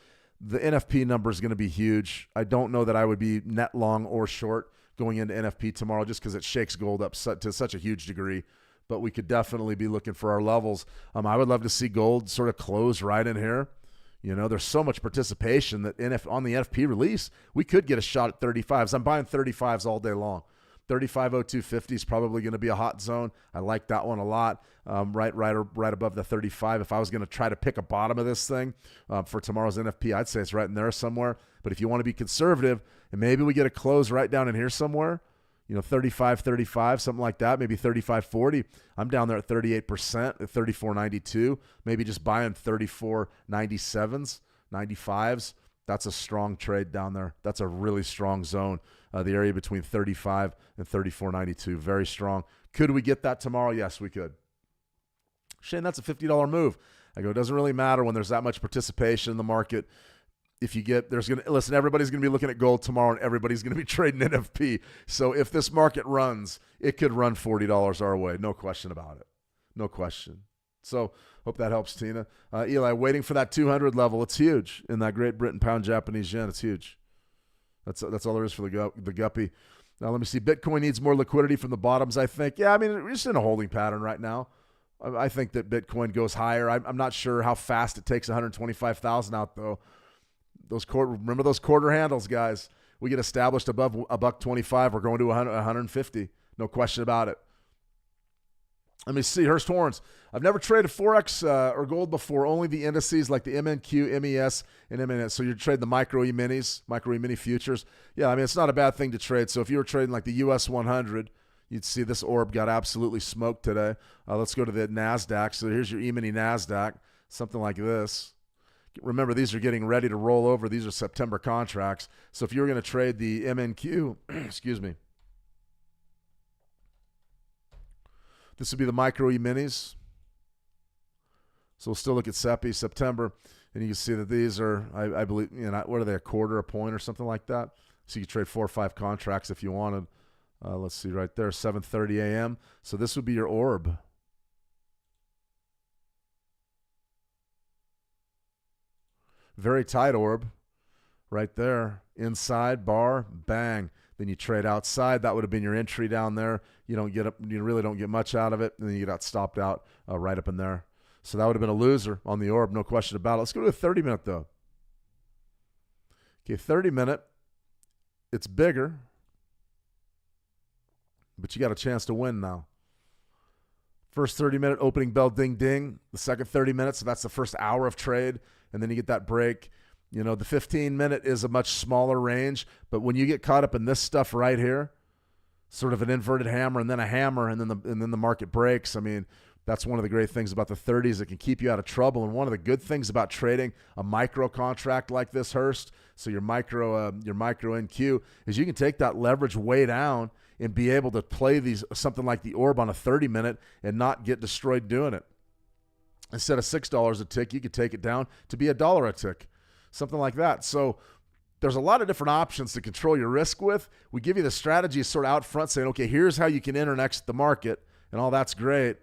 the NFP number is going to be huge. I don't know that I would be net long or short going into NFP tomorrow just because it shakes gold up to such a huge degree. But we could definitely be looking for our levels. I would love to see gold sort of close right in here. You know, there's so much participation that on the NFP release, we could get a shot at 35s. I'm buying 35s all day long. 35.0250 is probably going to be a hot zone. I like that one a lot. Right above the 35. If I was going to try to pick a bottom of this thing for tomorrow's NFP, I'd say it's right in there somewhere. But if you want to be conservative, and maybe we get a close right down in here somewhere, you know, 35.35, something like that, maybe 35.40. I'm down there at 38%, at 34.92. Maybe just buying 34.97s, 95s. That's a strong trade down there. That's a really strong zone. The area between 35 and 34.92, very strong. Could we get that tomorrow? Yes, we could. Shane, that's a $50 move. I go, it doesn't really matter when there's that much participation in the market. If you get, listen, everybody's going to be looking at gold tomorrow and everybody's going to be trading NFP. So if this market runs, it could run $40 our way. No question about it. No question. So hope that helps, Tina. Eli, waiting for that 200 level. It's huge in that Great Britain pound Japanese yen. It's huge. That's all there is for the guppy. Now let me see. Bitcoin needs more liquidity from the bottoms, I think. Yeah, I mean, we're just in a holding pattern right now. I think that Bitcoin goes higher. I'm not sure how fast it takes 125,000 out, though. Remember those quarter handles, guys. We get established above $1.25. We're going to 150. No question about it. Let me see. Hurst Horns. I've never traded Forex or gold before, only the indices like the MNQ, MES, and MNS. So you're trading the micro E-mini futures. Yeah, I mean, it's not a bad thing to trade. So if you were trading like the US 100, you'd see this orb got absolutely smoked today. Let's go to the NASDAQ. So here's your E-mini NASDAQ, something like this. Remember, these are getting ready to roll over. These are September contracts. So if you were going to trade the MNQ, excuse me, this would be the micro E-minis. So we'll still look at SEPI, September, and you can see that these are, I believe, you know, what are they, a quarter a point or something like that? So you could trade 4 or 5 contracts if you wanted. Let's see right there, 7:30 a.m. So this would be your orb. Very tight orb right there. Inside, bar, bang. Then you trade outside. That would have been your entry down there. You really don't get much out of it. And then you got stopped out right up in there. So that would have been a loser on the orb, no question about it. Let's go to a 30-minute, though. Okay, 30-minute. It's bigger. But you got a chance to win now. First 30-minute opening bell, ding, ding. The second 30 minutes, so that's the first hour of trade. And then you get that break. You know, the 15-minute is a much smaller range. But when you get caught up in this stuff right here, sort of an inverted hammer and then a hammer and then the market breaks, I mean, that's one of the great things about the 30s. It can keep you out of trouble. And one of the good things about trading a micro contract like this, Hurst, so your micro NQ, is you can take that leverage way down and be able to play something like the orb on a 30-minute and not get destroyed doing it. Instead of $6 a tick, you could take it down to be $1 a tick, something like that. So there's a lot of different options to control your risk with. We give you the strategy sort of out front saying, okay, here's how you can enter and exit the market, and all that's great.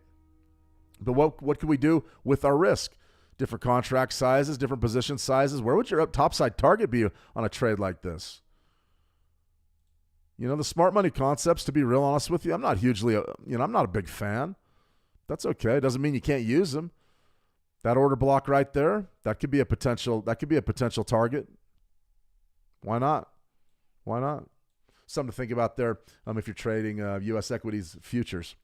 But what can we do with our risk? Different contract sizes, different position sizes. Where would your topside target be on a trade like this? The smart money concepts, to be real honest with you, I'm not hugely, I'm not a big fan. That's okay. It doesn't mean you can't use them. That order block right there, that could be a potential target. Why not? Why not? Something to think about there if you're trading U.S. equities futures.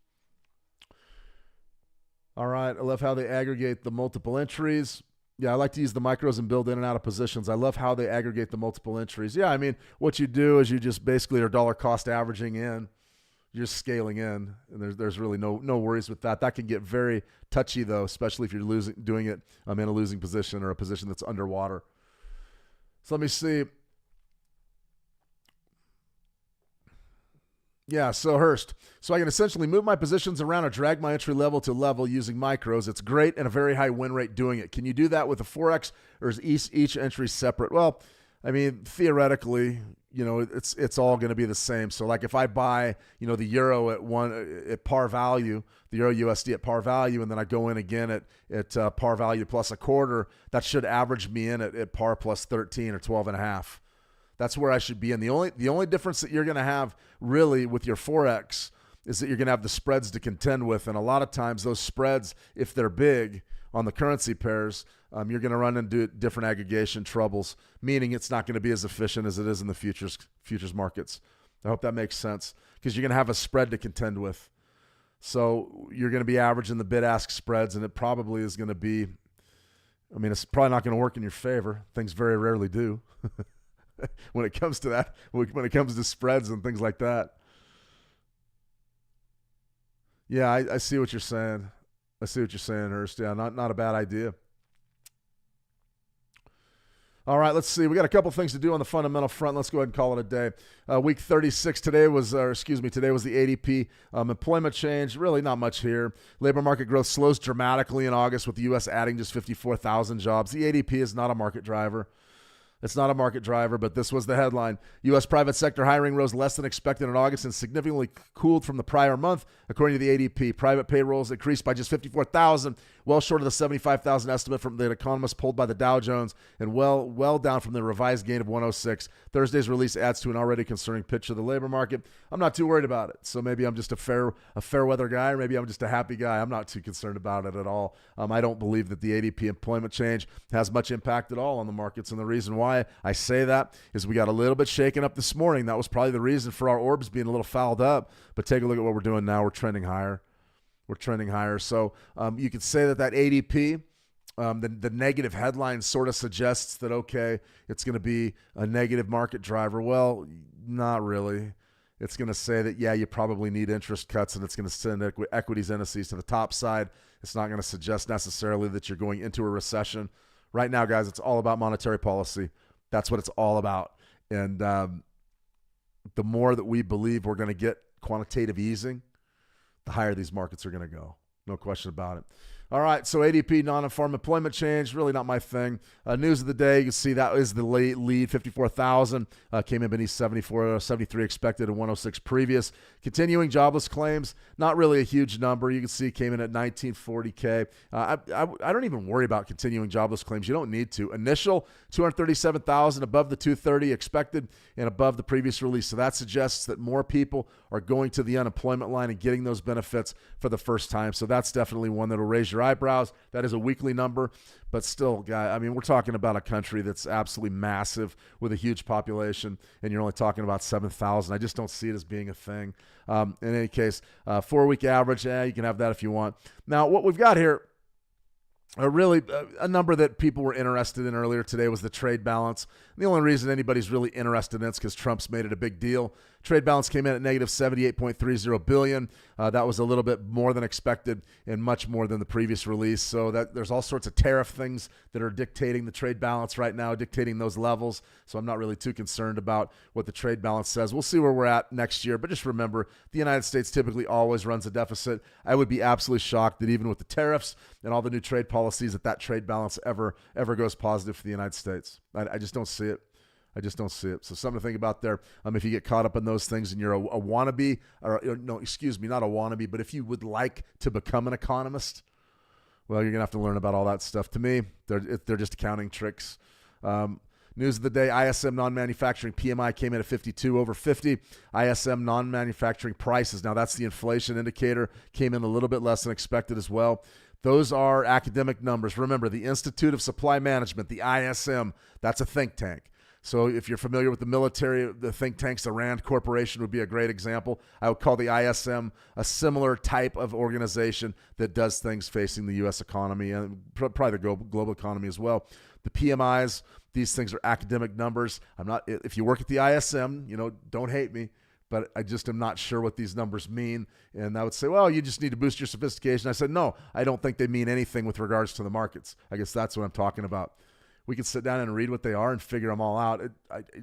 All right, I love how they aggregate the multiple entries. Yeah, I like to use the micros and build in and out of positions. I love how they aggregate the multiple entries. Yeah, I mean, what you do is you just basically are dollar cost averaging in. You're just scaling in, and there's really no worries with that. That can get very touchy, though, especially if you're doing it in a losing position or a position that's underwater. So let me see. Yeah, so Hurst. So I can essentially move my positions around or drag my entry level to level using micros. It's great and a very high win rate doing it. Can you do that with a Forex, or is each entry separate? Well, I mean, theoretically, it's all going to be the same. So like if I buy, the euro at par value, the euro USD at par value, and then I go in again at par value plus a quarter, that should average me in at par plus 13 or 12.5. That's where I should be in. The only difference that you're going to have really with your Forex is that you're going to have the spreads to contend with. And a lot of times those spreads, if they're big on the currency pairs, you're going to run into different aggregation troubles, meaning it's not going to be as efficient as it is in the futures markets. I hope that makes sense, because you're going to have a spread to contend with. So you're going to be averaging the bid-ask spreads, and it probably is going to be, it's probably not going to work in your favor. Things very rarely do. When it comes to that, when it comes to spreads and things like that. Yeah, I see what you're saying. Hurst. Yeah, not a bad idea. All right, let's see. We got a couple things to do on the fundamental front. Let's go ahead and call it a day. Week 36 today was the ADP employment change. Really not much here. Labor market growth slows dramatically in August, with the U.S. adding just 54,000 jobs. The ADP is not a market driver. It's not a market driver, but this was the headline. U.S. private sector hiring rose less than expected in August and significantly cooled from the prior month, according to the ADP. Private payrolls increased by just 54,000, well short of the 75,000 estimate from the economist polled by the Dow Jones, and well down from the revised gain of 106. Thursday's release adds to an already concerning picture of the labor market. I'm not too worried about it. So maybe I'm just a fair weather guy, or maybe I'm just a happy guy. I'm not too concerned about it at all. I don't believe that the ADP employment change has much impact at all on the markets, and the reason why I say that is we got a little bit shaken up this morning. That was probably the reason for our orbs being a little fouled up. But take a look at what we're doing now. We're trending higher. So you could say that ADP, the negative headline sort of suggests that, okay, it's going to be a negative market driver. Well, not really. It's going to say that, yeah, you probably need interest cuts, and it's going to send equities indices to the top side. It's not going to suggest necessarily that you're going into a recession. Right now, guys, it's all about monetary policy. That's what it's all about. And the more that we believe we're going to get quantitative easing, the higher these markets are going to go. No question about it. All right, so ADP, non-farm employment change, really not my thing. News of the day, you can see that is the lead, 54,000. Came in beneath 73 expected and 106 previous. Continuing jobless claims, not really a huge number. You can see came in at 1940K. I don't even worry about continuing jobless claims. You don't need to. Initial, 237,000 above the 230 expected and above the previous release. So that suggests that more people are going to the unemployment line and getting those benefits for the first time. So that's definitely one that will raise your eyebrows. That is a weekly number, but still, guy, we're talking about a country that's absolutely massive with a huge population, and you're only talking about 7,000. I just don't see it as being a thing. In any case, 4-week average, you can have that if you want. Now, what we've got here, really a number that people were interested in earlier today was the trade balance. And the only reason anybody's really interested in it is because Trump's made it a big deal. Trade balance came in at negative $78.30 billion. That was a little bit more than expected and much more than the previous release. So that there's all sorts of tariff things that are dictating the trade balance right now, dictating those levels. So I'm not really too concerned about what the trade balance says. We'll see where we're at next year. But just remember, the United States typically always runs a deficit. I would be absolutely shocked that even with the tariffs and all the new trade policies that trade balance ever goes positive for the United States. I just don't see it. So something to think about there. If you get caught up in those things and you're a wannabe, not a wannabe, but if you would like to become an economist, well, you're going to have to learn about all that stuff. To me, they're just accounting tricks. News of the day, ISM non-manufacturing PMI came in at 52 over 50. ISM non-manufacturing prices, now that's the inflation indicator, came in a little bit less than expected as well. Those are academic numbers. Remember, the Institute of Supply Management, the ISM, that's a think tank. So if you're familiar with the military, the think tanks, the RAND Corporation would be a great example. I would call the ISM a similar type of organization that does things facing the U.S. economy and probably the global economy as well. The PMIs, these things are academic numbers. If you work at the ISM, don't hate me, but I just am not sure what these numbers mean. And I would say, well, you just need to boost your sophistication. I said, no, I don't think they mean anything with regards to the markets. I guess that's what I'm talking about. We could sit down and read what they are and figure them all out. It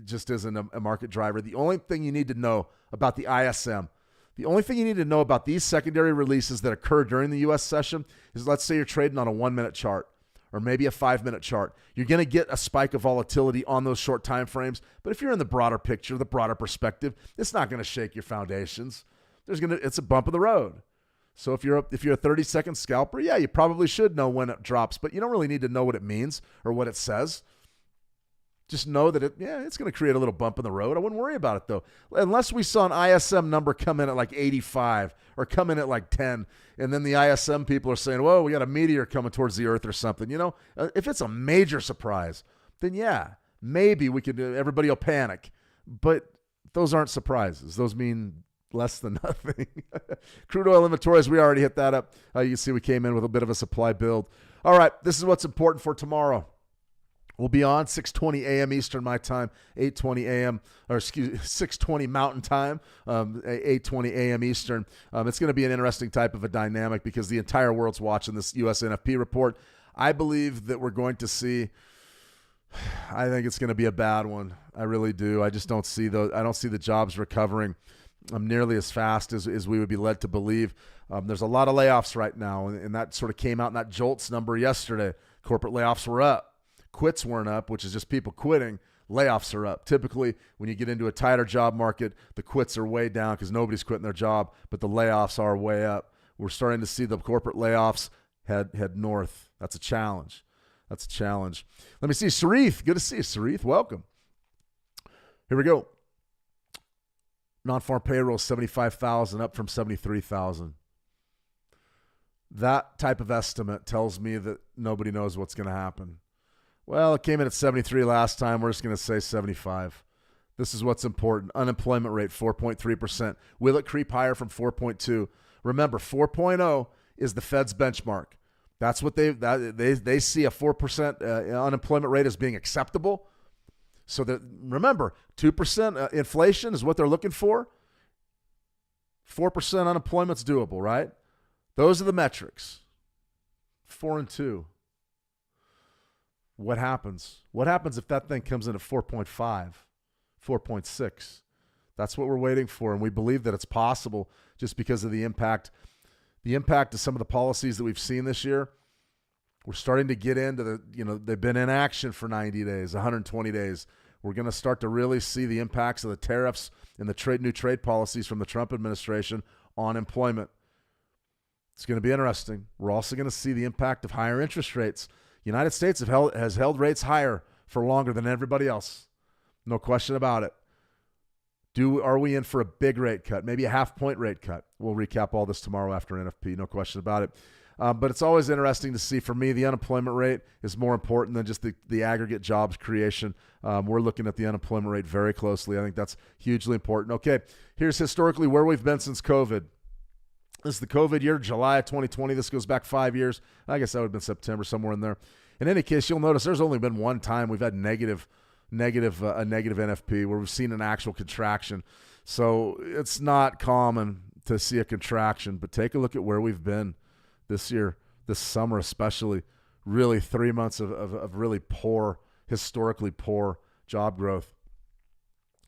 just isn't a market driver. The only thing you need to know about the ISM, the only thing you need to know about these secondary releases that occur during the U.S. session is, let's say you're trading on a 1-minute chart or maybe a 5-minute chart. You're going to get a spike of volatility on those short time frames. But if you're in the broader picture, the broader perspective, it's not going to shake your foundations. It's a bump in the road. So if you're a 30-second scalper, yeah, you probably should know when it drops, but you don't really need to know what it means or what it says. Just know that it's going to create a little bump in the road. I wouldn't worry about it, though. Unless we saw an ISM number come in at like 85 or come in at like 10, and then the ISM people are saying, whoa, we got a meteor coming towards the earth or something. If it's a major surprise, then yeah, maybe everybody will panic. But those aren't surprises. Those mean less than nothing. Crude oil inventories, we already hit that up. You can see we came in with a bit of a supply build. All right, this is what's important for tomorrow. We'll be on 6:20 a.m. Eastern, my time, 8:20 a.m. or 6:20 Mountain Time, 8:20 a.m. Eastern. It's going to be an interesting type of a dynamic because the entire world's watching this U.S. NFP report. I believe that we're going to see. I think it's going to be a bad one. I really do. I just don't see I don't see the jobs recovering nearly as fast as we would be led to believe. There's a lot of layoffs right now, and that sort of came out in that JOLTS number yesterday. Corporate layoffs were up. Quits weren't up, which is just people quitting. Layoffs are up. Typically, when you get into a tighter job market, the quits are way down because nobody's quitting their job, but the layoffs are way up. We're starting to see the corporate layoffs head north. That's a challenge. Let me see. Sharif, good to see you, Sharif. Welcome. Here we go. Non-farm payroll, 75,000, up from 73,000. That type of estimate tells me that nobody knows what's going to happen. Well, it came in at 73 last time. We're just going to say 75. This is what's important. Unemployment rate, 4.3%. Will it creep higher from 4.2? Remember, 4.0 is the Fed's benchmark. That's what they see a 4% unemployment rate as being acceptable. So that, remember, 2% inflation is what they're looking for. 4% unemployment's doable, right? Those are the metrics. 4 and 2. What happens? What happens if that thing comes in at 4.5, 4.6? That's what we're waiting for, and we believe that it's possible just because of the impact of some of the policies that we've seen this year. We're starting to get into they've been in action for 90 days, 120 days. We're going to start to really see the impacts of the tariffs and the new trade policies from the Trump administration on employment. It's going to be interesting. We're also going to see the impact of higher interest rates. United States has held rates higher for longer than everybody else. No question about it. Are we in for a big rate cut? Maybe a half-point rate cut. We'll recap all this tomorrow after NFP. No question about it. But it's always interesting to see. For me, the unemployment rate is more important than just the aggregate jobs creation. We're looking at the unemployment rate very closely. I think that's hugely important. Okay, here's historically where we've been since COVID. This is the COVID year, July of 2020. This goes back 5 years. I guess that would have been September, somewhere in there. In any case, you'll notice there's only been one time we've had a negative NFP where we've seen an actual contraction. So it's not common to see a contraction, but take a look at where we've been this year, this summer especially. Really 3 months of really poor, historically poor job growth.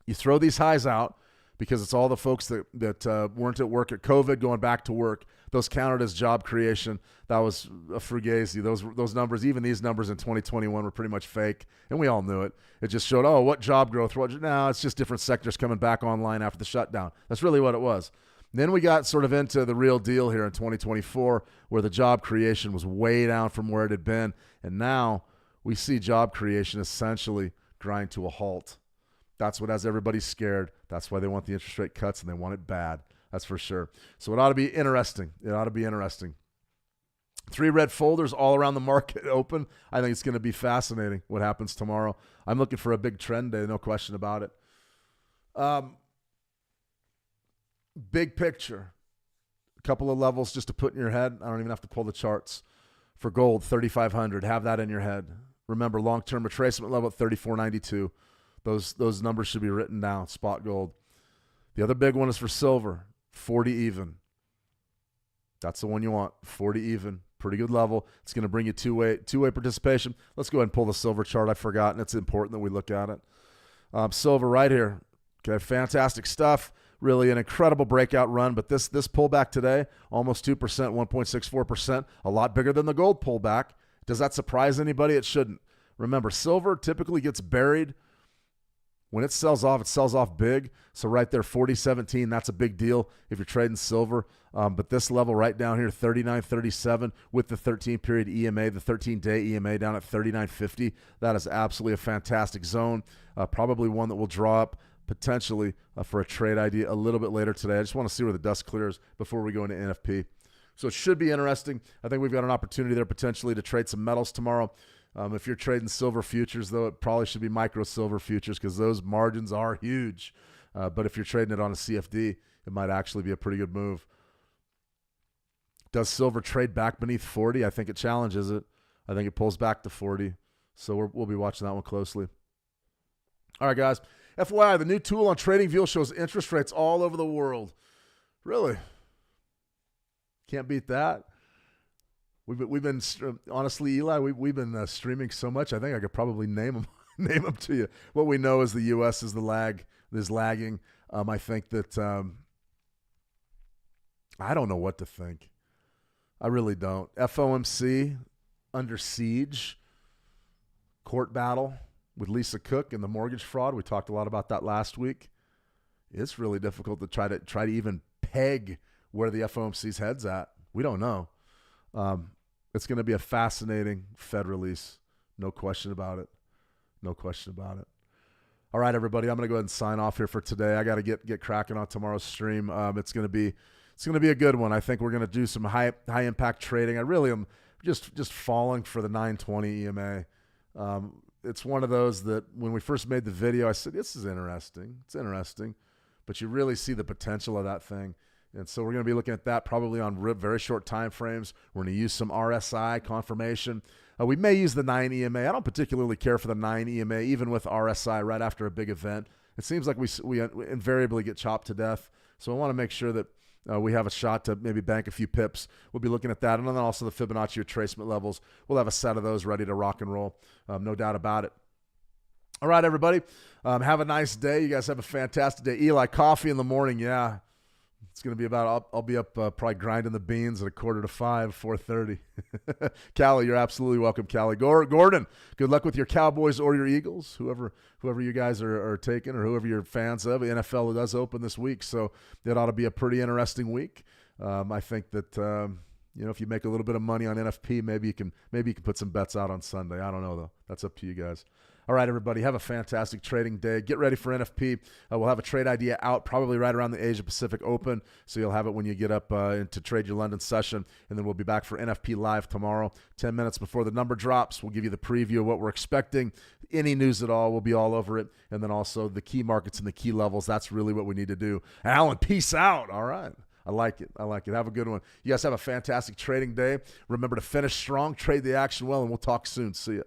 You throw these highs out, because it's all the folks that weren't at work at COVID going back to work. Those counted as job creation. That was a fugazi. Those numbers, even these numbers in 2021 were pretty much fake, and we all knew it. It just showed, what job growth? No, it's just different sectors coming back online after the shutdown. That's really what it was. And then we got sort of into the real deal here in 2024, where the job creation was way down from where it had been, and now we see job creation essentially grind to a halt. That's what has everybody scared. That's why they want the interest rate cuts, and they want it bad. That's for sure. So it ought to be interesting. It ought to be interesting. 3 red folders all around the market open. I think it's going to be fascinating what happens tomorrow. I'm looking for a big trend day, no question about it. Big picture. A couple of levels just to put in your head. I don't even have to pull the charts. For gold, 3,500. Have that in your head. Remember, long-term retracement level at 3,492. Those numbers should be written down. Spot gold. The other big one is for silver, 40 even. That's the one you want, 40 even. Pretty good level. It's going to bring you two-way participation. Let's go ahead and pull the silver chart. I've forgotten. It's important that we look at it. Silver right here. Okay, fantastic stuff. Really an incredible breakout run, but this pullback today, almost 2%, 1.64%, a lot bigger than the gold pullback. Does that surprise anybody? It shouldn't. Remember, silver typically gets buried. When it sells off big. So right there, 40.17, that's a big deal if you're trading silver. But this level right down here, 39.37 with the 13-period EMA, the 13-day EMA down at 39.50. That is absolutely a fantastic zone. Probably one that will draw up potentially for a trade idea a little bit later today. I just want to see where the dust clears before we go into NFP. So it should be interesting. I think we've got an opportunity there potentially to trade some metals tomorrow. If you're trading silver futures, though, it probably should be micro silver futures because those margins are huge. But if you're trading it on a CFD, it might actually be a pretty good move. Does silver trade back beneath 40? I think it challenges it. I think it pulls back to 40. So we'll be watching that one closely. All right, guys. FYI, the new tool on TradingView shows interest rates all over the world. Really? Can't beat that. We've been honestly, Eli, we've been streaming so much. I think I could probably name them to you. What we know is the U.S. is lagging. I think that I don't know what to think. I really don't. FOMC under siege. Court battle with Lisa Cook and the mortgage fraud. We talked a lot about that last week. It's really difficult to try to even peg where the FOMC's head's at. We don't know. It's going to be a fascinating Fed release. No question about it. No question about it. All right, everybody, I'm going to go ahead and sign off here for today. I got to get cracking on tomorrow's stream. It's going to be a good one. I think we're going to do some high impact trading. I really am just falling for the 920 EMA. It's one of those that when we first made the video, I said, this is interesting. It's interesting, but you really see the potential of that thing. And so we're going to be looking at that probably on very short time frames. We're going to use some RSI confirmation. We may use the 9 EMA. I don't particularly care for the 9 EMA, even with RSI right after a big event. It seems like we invariably get chopped to death. So I want to make sure that we have a shot to maybe bank a few pips. We'll be looking at that. And then also the Fibonacci retracement levels. We'll have a set of those ready to rock and roll. No doubt about it. All right, everybody. Have a nice day. You guys have a fantastic day. Eli, coffee in the morning. Yeah. It's going to be about, I'll be up probably grinding the beans at 4:45, 4:30. Callie, you're absolutely welcome, Callie. Gordon, good luck with your Cowboys or your Eagles, whoever you guys are taking or whoever you're fans of. The NFL does open this week, so it ought to be a pretty interesting week. I think that, if you make a little bit of money on NFP, maybe you can put some bets out on Sunday. I don't know, though. That's up to you guys. All right, everybody, have a fantastic trading day. Get ready for NFP. We'll have a trade idea out probably right around the Asia Pacific Open, so you'll have it when you get up to trade your London session, and then we'll be back for NFP Live tomorrow, 10 minutes before the number drops. We'll give you the preview of what we're expecting. Any news at all, we'll be all over it, and then also the key markets and the key levels. That's really what we need to do. Alan, peace out. All right. I like it. Have a good one. You guys have a fantastic trading day. Remember to finish strong, trade the action well, and we'll talk soon. See ya.